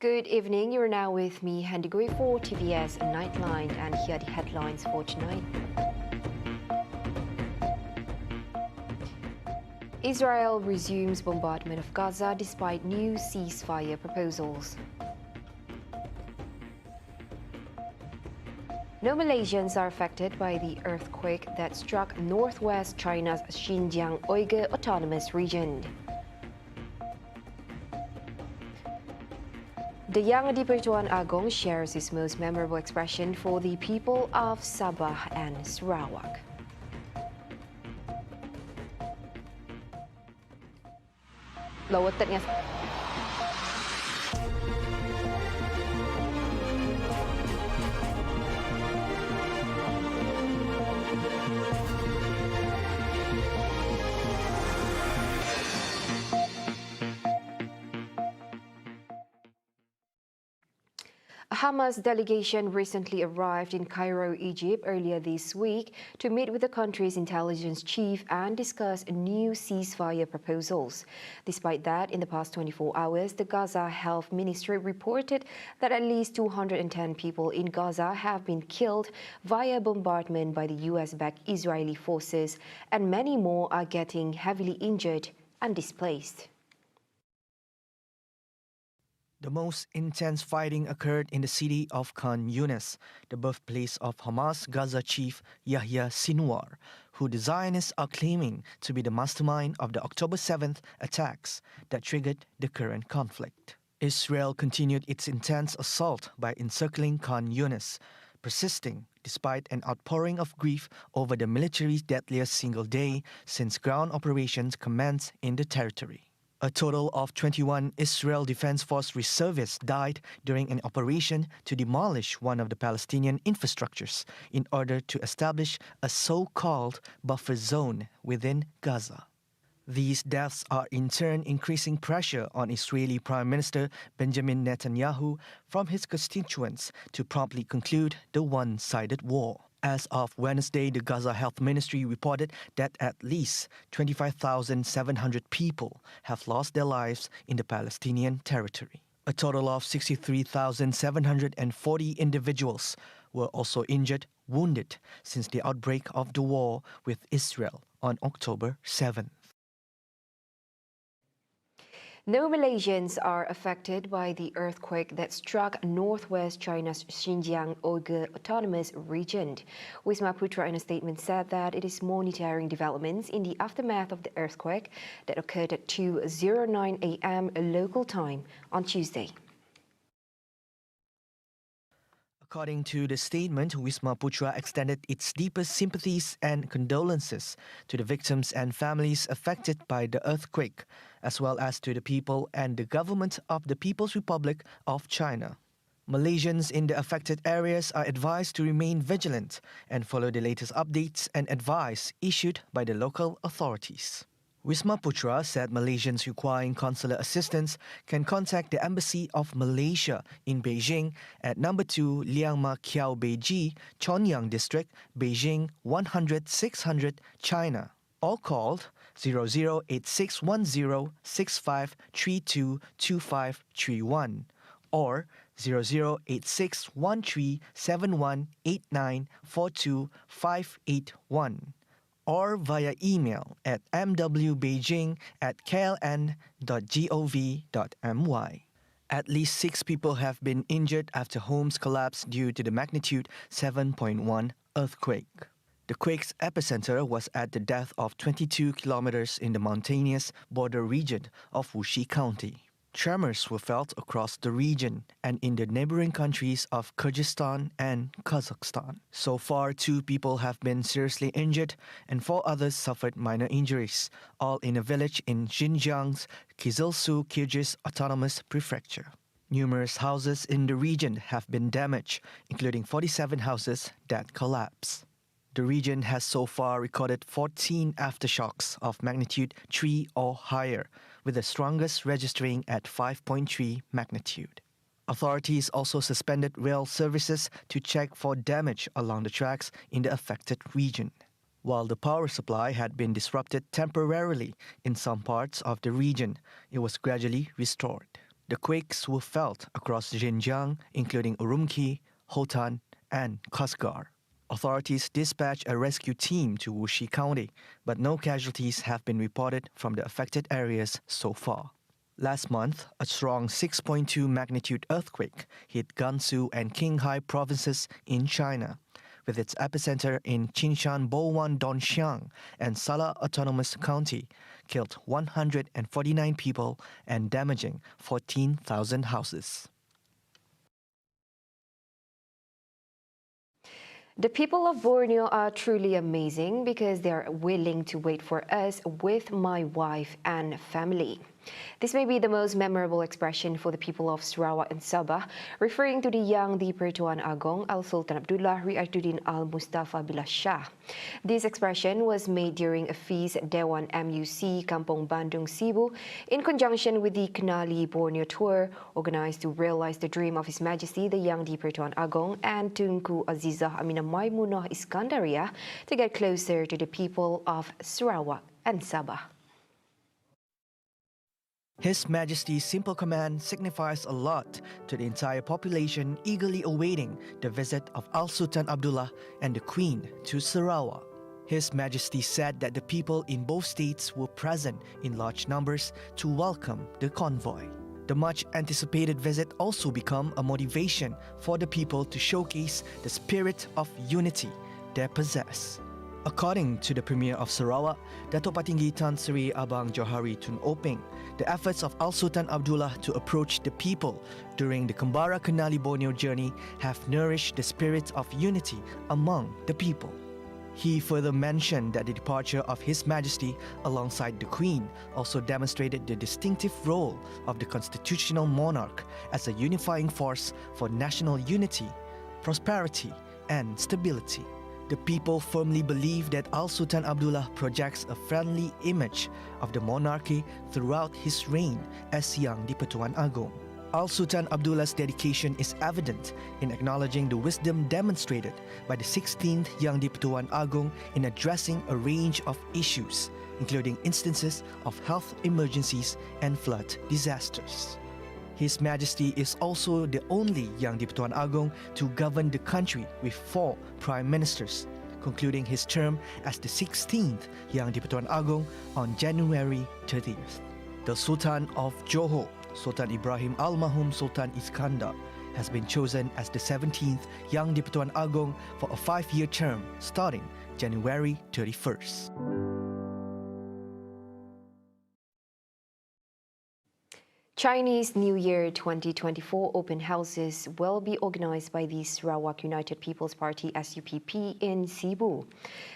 Good evening. You're now with me, Handigui, for TVS Nightline, and here are the headlines for tonight. Israel resumes bombardment of Gaza despite new ceasefire proposals. No Malaysians are affected by the earthquake that struck northwest China's Xinjiang Uyghur Autonomous Region. The young di Pertuan Agong shares his most memorable expression for the people of Sabah and Sarawak. Lawatan nga. A Hamas delegation recently arrived in Cairo, Egypt earlier this week to meet with the country's intelligence chief and discuss new ceasefire proposals. Despite that, in the past 24 hours, the Gaza Health Ministry reported that at least 210 people in Gaza have been killed via bombardment by the US-backed Israeli forces, and many more are getting heavily injured and displaced. The most intense fighting occurred in the city of Khan Yunis, the birthplace of Hamas Gaza chief Yahya Sinwar, who the Zionists are claiming to be the mastermind of the October 7th attacks that triggered the current conflict. Israel continued its intense assault by encircling Khan Yunis, persisting despite an outpouring of grief over the military's deadliest single day since ground operations commenced in the territory. A total of 21 Israel Defense Force reservists died during an operation to demolish one of the Palestinian infrastructures in order to establish a so-called buffer zone within Gaza. These deaths are in turn increasing pressure on Israeli Prime Minister Benjamin Netanyahu from his constituents to promptly conclude the one-sided war. As of Wednesday, the Gaza Health Ministry reported that at least 25,700 people have lost their lives in the Palestinian territory. A total of 63,740 individuals were also injured, wounded since the outbreak of the war with Israel on October 7th. No Malaysians are affected by the earthquake that struck northwest China's Xinjiang Uyghur Autonomous Region. Wisma Putra in a statement said that it is monitoring developments in the aftermath of the earthquake that occurred at 2:09 a.m. local time on Tuesday. According to the statement, Wisma Putra extended its deepest sympathies and condolences to the victims and families affected by the earthquake, as well as to the people and the government of the People's Republic of China. Malaysians in the affected areas are advised to remain vigilant and follow the latest updates and advice issued by the local authorities. Wisma Putra said Malaysians requiring consular assistance can contact the Embassy of Malaysia in Beijing at number 2 Liang Ma Kiao Beiji, Chonyang District, Beijing 100 600, China, or called 00861065322531 or 00861371894258 or via email at mwbeijing@kln.gov.my. At least 6 people have been injured after homes collapsed due to the magnitude 7.1 earthquake. The quake's epicenter was at the depth of 22 kilometers in the mountainous border region of Wuxi County. Tremors were felt across the region and in the neighboring countries of Kyrgyzstan and Kazakhstan. So far, 2 people have been seriously injured and 4 others suffered minor injuries, all in a village in Xinjiang's Kyzyl-Su Kyrgyz Autonomous Prefecture. Numerous houses in the region have been damaged, including 47 houses that collapsed. The region has so far recorded 14 aftershocks of magnitude 3 or higher, with the strongest registering at 5.3 magnitude. Authorities also suspended rail services to check for damage along the tracks in the affected region. While the power supply had been disrupted temporarily in some parts of the region, it was gradually restored. The quakes were felt across Xinjiang, including Urumqi, Hotan, and Kasgar. Authorities dispatched a rescue team to Wuxi County, but no casualties have been reported from the affected areas so far. Last month, a strong 6.2 magnitude earthquake hit Gansu and Qinghai provinces in China, with its epicenter in Qinshan Bowan Dongxiang and Sala Autonomous County, killed 149 people and damaging 14,000 houses. The people of Borneo are truly amazing because they are willing to wait for us with my wife and family. This may be the most memorable expression for the people of Sarawak and Sabah, referring to the young Di-Pertuan Agong Al-Sultan Abdullah Ri'atuddin Al-Mustafa Billah Shah. This expression was made during a feast at Dewan MUC Kampong Bandung, Cebu, in conjunction with the Kenali Borneo tour, organized to realize the dream of His Majesty the young Di-Pertuan Agong and Tunku Azizah Aminah Maimunah Iskandaria to get closer to the people of Sarawak and Sabah. His Majesty's simple command signifies a lot to the entire population eagerly awaiting the visit of Al-Sultan Abdullah and the Queen to Sarawak. His Majesty said that the people in both states were present in large numbers to welcome the convoy. The much-anticipated visit also became a motivation for the people to showcase the spirit of unity they possess. According to the Premier of Sarawak, Datuk Patinggi Tan Sri Abang Johari Tun Openg, the efforts of Al-Sultan Abdullah to approach the people during the Kembara Kenali Borneo journey have nourished the spirit of unity among the people. He further mentioned that the departure of His Majesty alongside the Queen also demonstrated the distinctive role of the constitutional monarch as a unifying force for national unity, prosperity, and stability. The people firmly believe that Al-Sultan Abdullah projects a friendly image of the monarchy throughout his reign as young Di-Pertuan Agong. Al-Sultan Abdullah's dedication is evident in acknowledging the wisdom demonstrated by the 16th young Di-Pertuan Agong in addressing a range of issues, including instances of health emergencies and flood disasters. His Majesty is also the only young Di-Pertuan Agong to govern the country with 4 prime ministers, concluding his term as the 16th young Di-Pertuan Agong on January 30th. The Sultan of Johor, Sultan Ibrahim Al-Mahum Sultan Iskandar, has been chosen as the 17th young Di-Pertuan Agong for a 5-year term starting January 31st. Chinese New Year 2024 open houses will be organized by the Sarawak United People's Party SUPP in Cebu.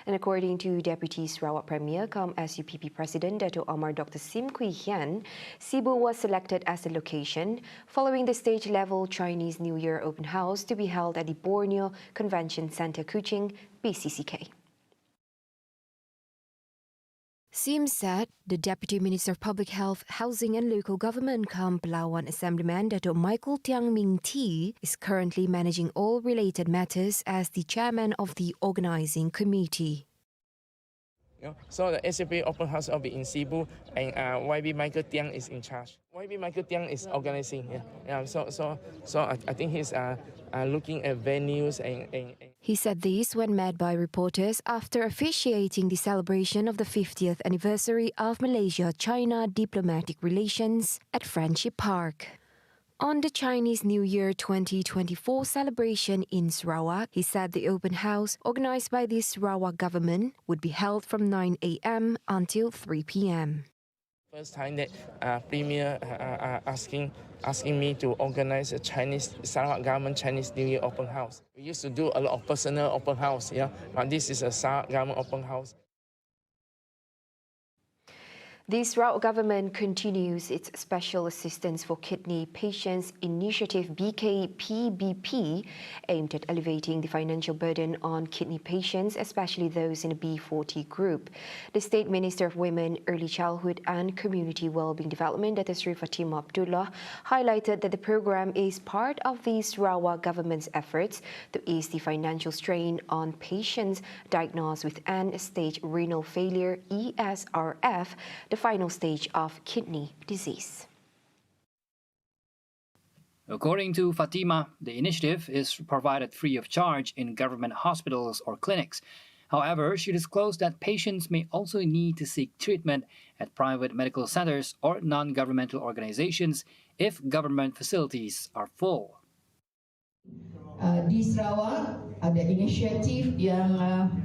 And according to Deputy Sarawak Premier cum SUPP President Dato' Amar Dr. Sim Kui Hian, Cebu was selected as the location following the stage-level Chinese New Year open house to be held at the Borneo Convention Centre, Kuching, BCCK. Sim said the Deputy Minister of Public Health, Housing and Local Government cum Palawan Assemblyman Dato' Michael Tiang Ming T is currently managing all related matters as the chairman of the organising committee. So the SUP open house will be in Cebu, and YB Michael Tiang is in charge. YB Michael Tiang is organizing. So I think he's looking at venues and. He said this when met by reporters after officiating the celebration of the 50th anniversary of Malaysia-China diplomatic relations at Friendship Park. On the Chinese New Year 2024 celebration in Sarawak, he said the open house, organized by the Sarawak government, would be held from 9 a.m. until 3 p.m. First time that Premier asking me to organize a Sarawak government Chinese New Year open house. We used to do a lot of personal open house, but this is a Sarawak government open house. The Sarawak government continues its Special Assistance for Kidney Patients Initiative BKPBP, aimed at alleviating the financial burden on kidney patients, especially those in the B40 group. The State Minister of Women, Early Childhood and Community Wellbeing Development, Dato' Sri Fatima Abdullah, highlighted that the program is part of the Sarawak government's efforts to ease the financial strain on patients diagnosed with end-stage renal failure, ESRF, the final stage of kidney disease. According to Fatima, the initiative is provided free of charge in government hospitals or clinics. However, she disclosed that patients may also need to seek treatment at private medical centers or non-governmental organizations if government facilities are full. Di Sarawak ada inisiatif yang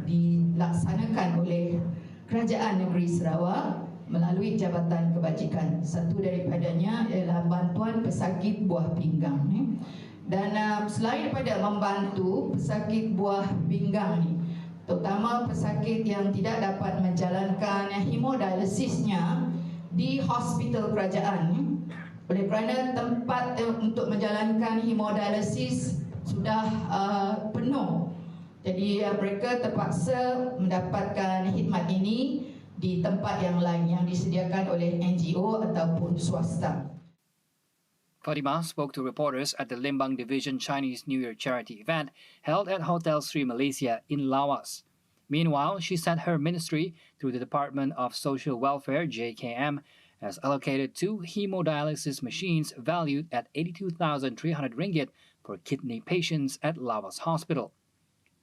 dilaksanakan oleh Kerajaan Negeri Sarawak melalui Jabatan Kebajikan. Satu daripadanya ialah bantuan pesakit buah pinggang. Dan selain daripada membantu pesakit buah pinggang ni, terutama pesakit yang tidak dapat menjalankan hemodialisisnya di hospital kerajaan, oleh kerana tempat untuk menjalankan hemodialisis sudah penuh. Jadi mereka terpaksa mendapatkan khidmat ini di tempat yang lain yang disediakan oleh NGO ataupun swasta. Fatima spoke to reporters at the Limbang Division Chinese New Year charity event held at Hotel Sri Malaysia in Lawas. Meanwhile, she said her ministry, through the Department of Social Welfare (JKM), has allocated 2 hemodialysis machines valued at 82,300 ringgit for kidney patients at Lawas Hospital.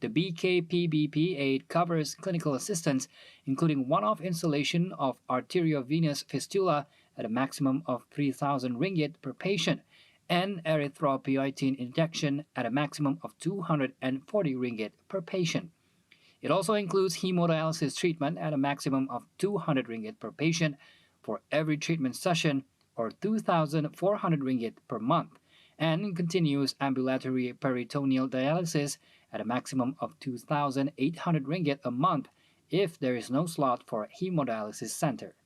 The BKPBP aid covers clinical assistance, including one-off installation of arteriovenous fistula at a maximum of 3,000 ringgit per patient and erythropoietin injection at a maximum of 240 ringgit per patient. It also includes hemodialysis treatment at a maximum of 200 ringgit per patient for every treatment session, or 2,400 ringgit per month, and continuous ambulatory peritoneal dialysis at a maximum of 2,800 ringgit a month if there is no slot for a hemodialysis center.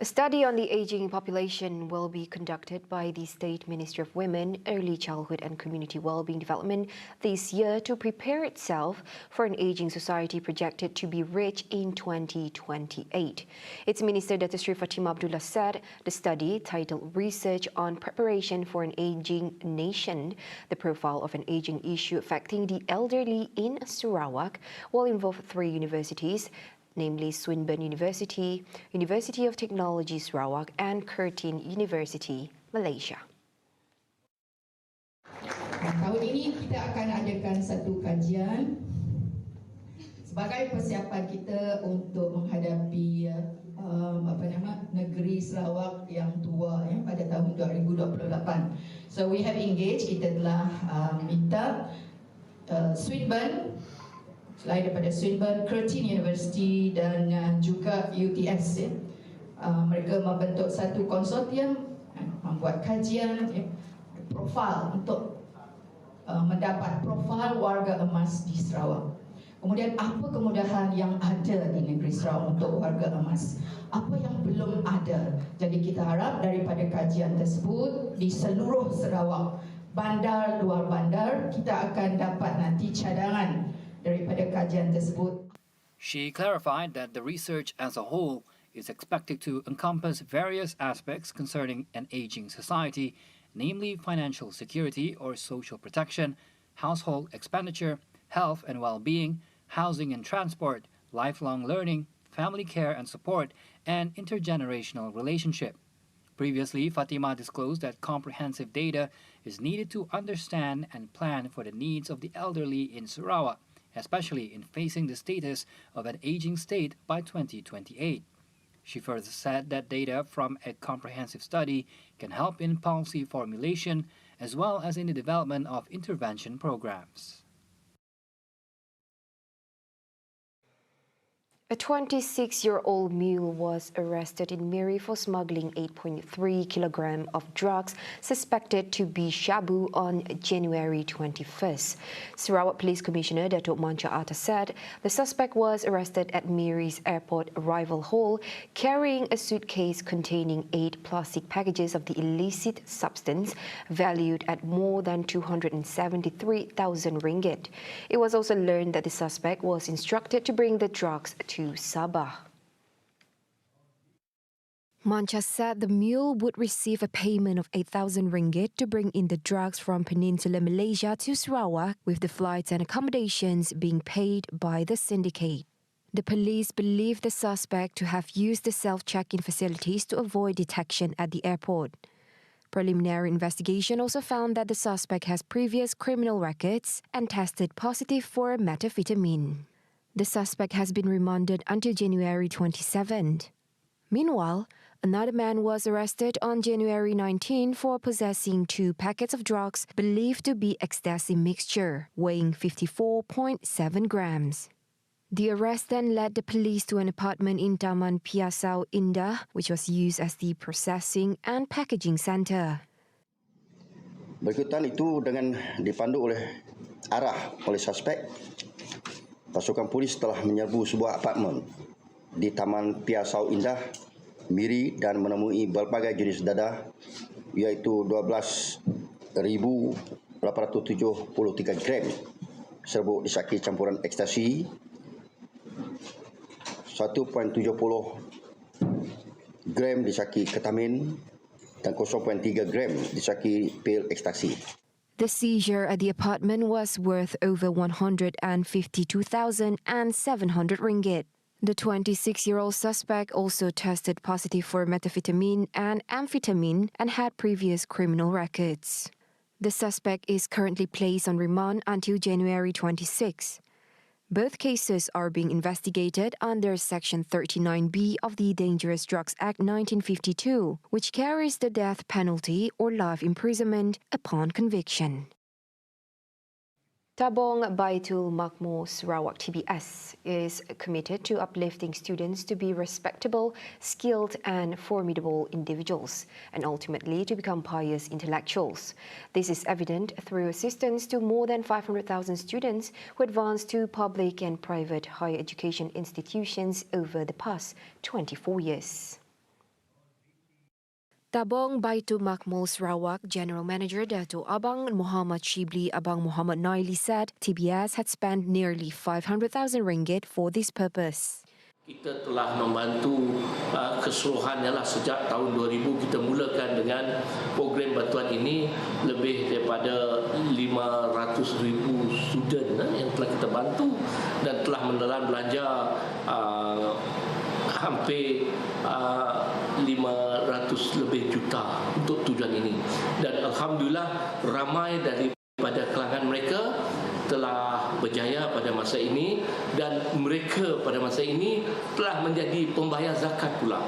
A study on the aging population will be conducted by the State Ministry of Women, Early Childhood and Community Wellbeing Development this year to prepare itself for an aging society projected to be reached in 2028. Its Minister Dr. Sri Fatima Abdullah said the study, titled Research on Preparation for an Aging Nation, the profile of an aging issue affecting the elderly in Sarawak, will involve 3 universities, namely Swinburne University, University of Technology Sarawak, and Curtin University, Malaysia. Tahun ini kita akan adakan satu kajian sebagai persiapan kita untuk menghadapi negeri Sarawak yang tua pada tahun 2028. So we have engaged, kita telah minta Swinburne, selain daripada Swinburne, Curtin University dan juga UTS. Mereka membentuk satu konsortium, membuat kajian profil untuk mendapat profil warga emas di Sarawak. Kemudian apa kemudahan yang ada di negeri Sarawak untuk warga emas, apa yang belum ada. Jadi kita harap daripada kajian tersebut di seluruh Sarawak, bandar, luar bandar, kita akan dapat nanti cadangan daripada kajian tersebut. She clarified that the research as a whole is expected to encompass various aspects concerning an aging society, namely financial security or social protection, household expenditure, health and well-being, housing and transport, lifelong learning, family care and support, and intergenerational relationship. Previously, Fatima disclosed that comprehensive data is needed to understand and plan for the needs of the elderly in Sarawak, especially in facing the status of an aging state by 2028. She further said that data from a comprehensive study can help in policy formulation as well as in the development of intervention programs. A 26-year-old mule was arrested in Miri for smuggling 8.3 kilogram of drugs suspected to be shabu on January 21st. Sarawak Police Commissioner Datuk Mancha Atta said the suspect was arrested at Miri's airport arrival hall carrying a suitcase containing 8 plastic packages of the illicit substance valued at more than 273,000 ringgit. It was also learned that the suspect was instructed to bring the drugs to Sabah. Mancha said the mule would receive a payment of 8,000 ringgit to bring in the drugs from Peninsular Malaysia to Sarawak, with the flights and accommodations being paid by the syndicate. The police believe the suspect to have used the self-check-in facilities to avoid detection at the airport. Preliminary investigation also found that the suspect has previous criminal records and tested positive for methamphetamine. The suspect has been remanded until January 27th. Meanwhile, another man was arrested on January 19 for possessing 2 packets of drugs believed to be ecstasy mixture, weighing 54.7 grams. The arrest then led the police to an apartment in Taman Piasau Indah, which was used as the processing and packaging center. Berikutan itu dengan dipandu oleh suspek, pasukan polis telah menyerbu sebuah apartmen di Taman Piasau Indah, Miri dan menemui berbagai jenis dadah, iaitu 12,873 gram serbuk disaki campuran ekstasi, 1.70 gram disaki ketamin dan 0.3 gram disaki pil ekstasi. The seizure at the apartment was worth over 152,700 ringgit. The 26-year-old suspect also tested positive for methamphetamine and amphetamine and had previous criminal records. The suspect is currently placed on remand until January 26. Both cases are being investigated under Section 39B of the Dangerous Drugs Act 1952, which carries the death penalty or life imprisonment upon conviction. Tabong Baitul Makmur Sarawak TVS is committed to uplifting students to be respectable, skilled and formidable individuals, and ultimately to become pious intellectuals. This is evident through assistance to more than 500,000 students who advanced to public and private higher education institutions over the past 24 years. Tabong Baitul Makmur Sarawak General Manager Dato' Abang Muhammad Shibli Abang Muhammad Naili said TBS had spent nearly 500,000 ringgit for this purpose. Kita telah membantu keseluruhannya lah sejak tahun 2000 kita mulakan dengan program bantuan ini, lebih daripada 500,000 student yang telah kita bantu dan telah menelan belanja hampir 500 lebih juta untuk tujuan ini, dan alhamdulillah ramai daripada kalangan mereka telah berjaya pada masa ini, dan mereka pada masa ini telah menjadi pembayar zakat pula.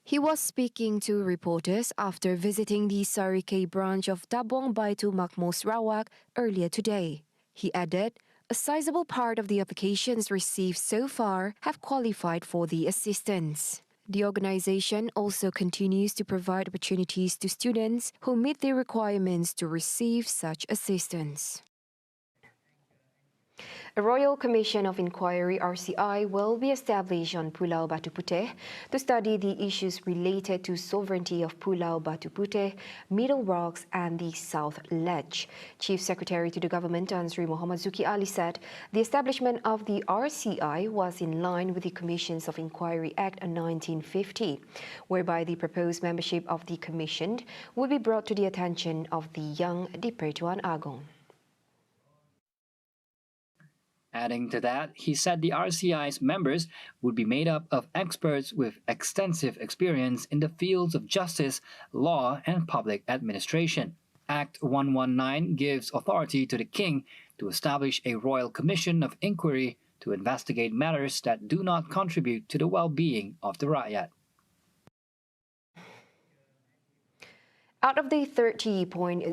He was speaking to reporters after visiting the Sarikei branch of Tabong Baitul Makmur Sarawak earlier today. He added, a sizable part of the applications received so far have qualified for the assistance. The organization also continues to provide opportunities to students who meet the requirements to receive such assistance. A Royal Commission of Inquiry (RCI) will be established on Pulau Batu Puteh to study the issues related to sovereignty of Pulau Batu Puteh, Middle Rocks and the South Ledge. Chief Secretary to the Government Tan Sri Muhammad Zuki Ali said the establishment of the RCI was in line with the Commissions of Inquiry Act 1950, whereby the proposed membership of the Commission would be brought to the attention of the Yang di Pertuan Agong. Adding to that, he said the RCI's members would be made up of experts with extensive experience in the fields of justice, law, and public administration. Act 119 gives authority to the King to establish a Royal Commission of Inquiry to investigate matters that do not contribute to the well-being of the Rakyat. Out of the 30.08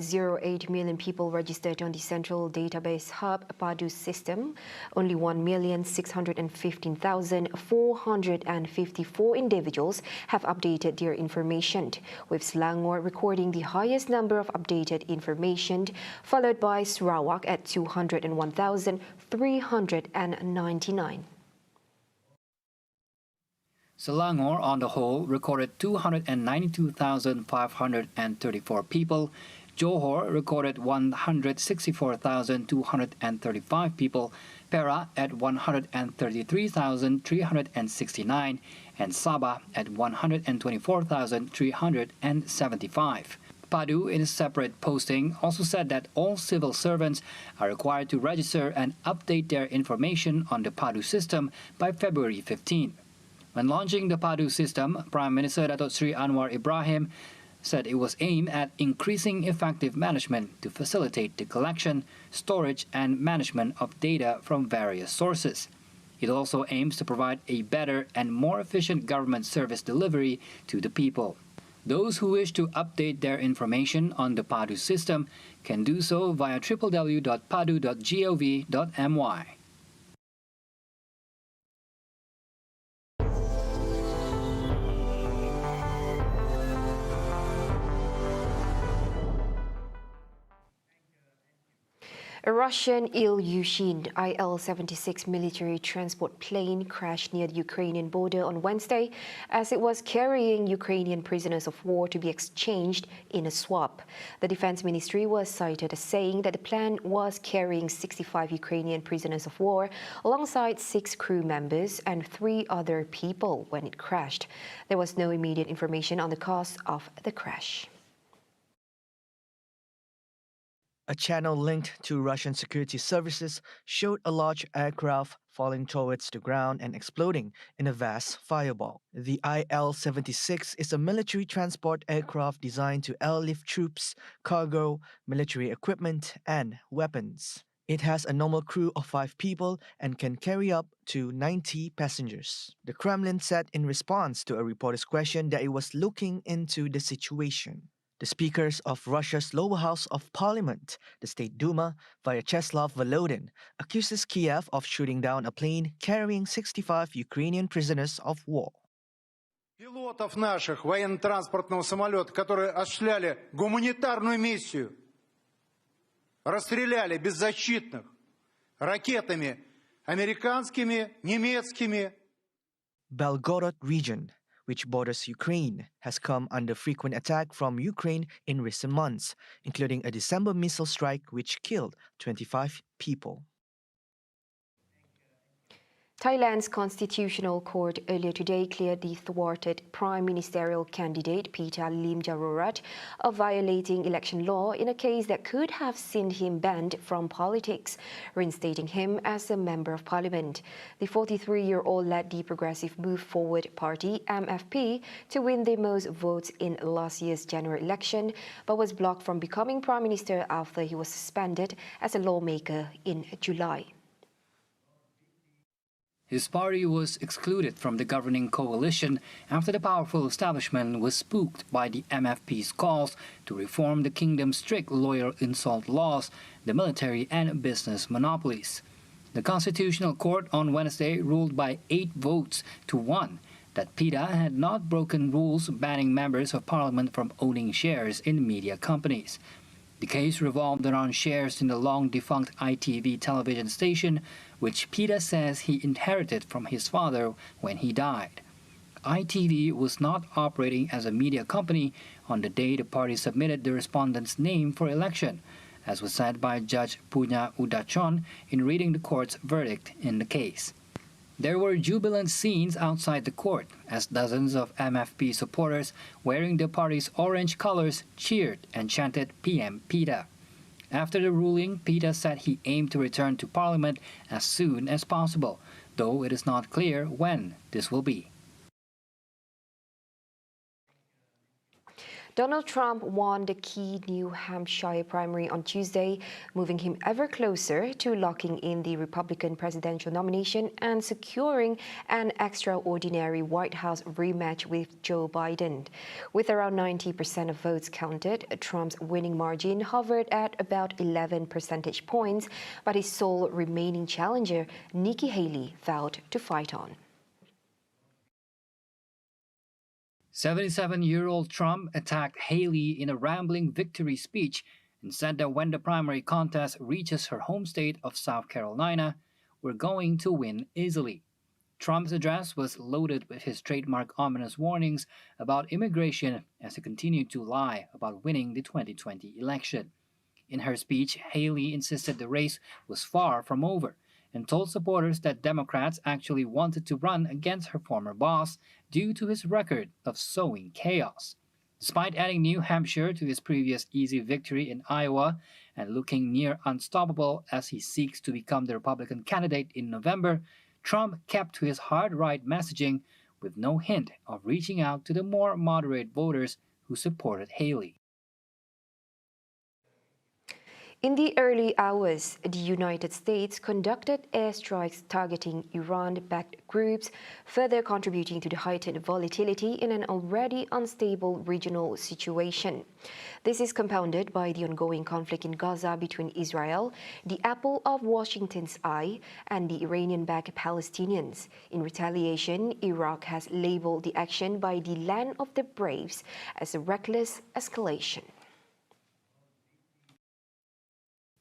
million people registered on the Central Database Hub PADU system, only 1,615,454 individuals have updated their information, with Selangor recording the highest number of updated information, followed by Sarawak at 201,399. Selangor, on the whole, recorded 292,534 people. Johor recorded 164,235 people. Perak at 133,369, and Sabah at 124,375. Padu, in a separate posting, also said that all civil servants are required to register and update their information on the Padu system by February 15. When launching the Padu system, Prime Minister Datuk Sri Anwar Ibrahim said it was aimed at increasing effective management to facilitate the collection, storage and management of data from various sources. It also aims to provide a better and more efficient government service delivery to the people. Those who wish to update their information on the Padu system can do so via www.padu.gov.my. A Russian Ilyushin Il-76 military transport plane crashed near the Ukrainian border on Wednesday as it was carrying Ukrainian prisoners of war to be exchanged in a swap. The Defense Ministry was cited as saying that the plane was carrying 65 Ukrainian prisoners of war alongside 6 crew members and 3 other people when it crashed. There was no immediate information on the cause of the crash. A channel linked to Russian security services showed a large aircraft falling towards the ground and exploding in a vast fireball. The Il-76 is a military transport aircraft designed to airlift troops, cargo, military equipment, and weapons. It has a normal crew of 5 people and can carry up to 90 passengers. The Kremlin said in response to a reporter's question that it was looking into the situation. The speakers of Russia's lower house of parliament, the State Duma, Vyacheslav Volodin, accuses Kiev of shooting down a plane carrying 65 Ukrainian prisoners of war. Пилотов наших военно-транспортного самолета, которые осуществляли гуманитарную миссию, расстреляли беззащитных ракетами американскими, немецкими. Belgorod region, which borders Ukraine, has come under frequent attack from Ukraine in recent months, including a December missile strike which killed 25 people. Thailand's Constitutional Court earlier today cleared the thwarted prime ministerial candidate Pita Limjaroenrat of violating election law in a case that could have seen him banned from politics, reinstating him as a member of parliament. The 43-year-old led the Progressive Move Forward Party, MFP, to win the most votes in last year's general election, but was blocked from becoming prime minister after he was suspended as a lawmaker in July. His party was excluded from the governing coalition after the powerful establishment was spooked by the MFP's calls to reform the kingdom's strict lawyer insult laws, the military and business monopolies. The Constitutional Court on Wednesday ruled by 8 votes to 1 that Pita had not broken rules banning members of parliament from owning shares in media companies. The case revolved around shares in the long-defunct ITV television station, which Pita says he inherited from his father when he died. ITV was not operating as a media company on the day the party submitted the respondent's name for election, as was said by Judge Punya Udachon in reading the court's verdict in the case. There were jubilant scenes outside the court as dozens of MFP supporters wearing the party's orange colors cheered and chanted PM Pita. After the ruling, Pita said he aimed to return to parliament as soon as possible, though it is not clear when this will be. Donald Trump won the key New Hampshire primary on Tuesday, moving him ever closer to locking in the Republican presidential nomination and securing an extraordinary White House rematch with Joe Biden. With around 90% of votes counted, Trump's winning margin hovered at about 11 percentage points, but his sole remaining challenger, Nikki Haley, vowed to fight on. 77-year-old Trump attacked Haley in a rambling victory speech and said that when the primary contest reaches her home state of South Carolina, we're going to win easily. Trump's address was loaded with his trademark ominous warnings about immigration as he continued to lie about winning the 2020 election. In her speech, Haley insisted the race was far from over and told supporters that Democrats actually wanted to run against her former boss due to his record of sowing chaos. Despite adding New Hampshire to his previous easy victory in Iowa and looking near unstoppable as he seeks to become the Republican candidate in November, Trump kept to his hard-right messaging with no hint of reaching out to the more moderate voters who supported Haley. In the early hours, the United States conducted airstrikes targeting Iran-backed groups, further contributing to the heightened volatility in an already unstable regional situation. This is compounded by the ongoing conflict in Gaza between Israel, the apple of Washington's eye, and the Iranian-backed Palestinians. In retaliation, Iraq has labeled the action by the Land of the Braves as a reckless escalation.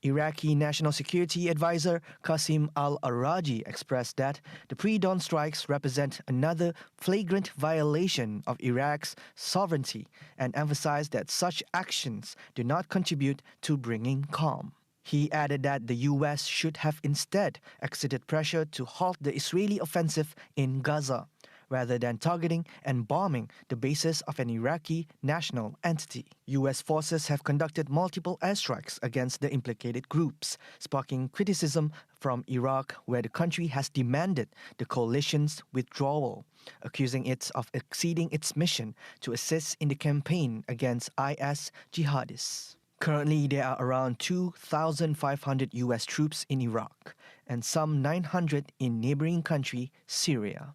Iraqi National Security Advisor Qasim al-Araji expressed that the pre-dawn strikes represent another flagrant violation of Iraq's sovereignty and emphasized that such actions do not contribute to bringing calm. He added that the U.S. should have instead exerted pressure to halt the Israeli offensive in Gaza, rather than targeting and bombing the bases of an Iraqi national entity. U.S. forces have conducted multiple airstrikes against the implicated groups, sparking criticism from Iraq, where the country has demanded the coalition's withdrawal, accusing it of exceeding its mission to assist in the campaign against IS jihadists. Currently, there are around 2,500 U.S. troops in Iraq and some 900 in neighboring country Syria.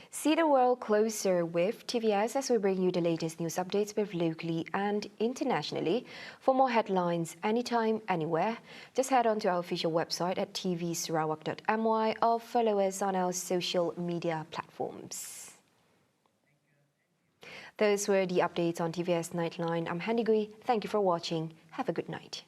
See the world closer with TVS as we bring you the latest news updates both locally and internationally. For more headlines anytime, anywhere, just head on to our official website at tvsarawak.my or follow us on our social media platforms. Those were the updates on TVS Nightline. I'm Handy Gui. Thank you for watching. Have a good night.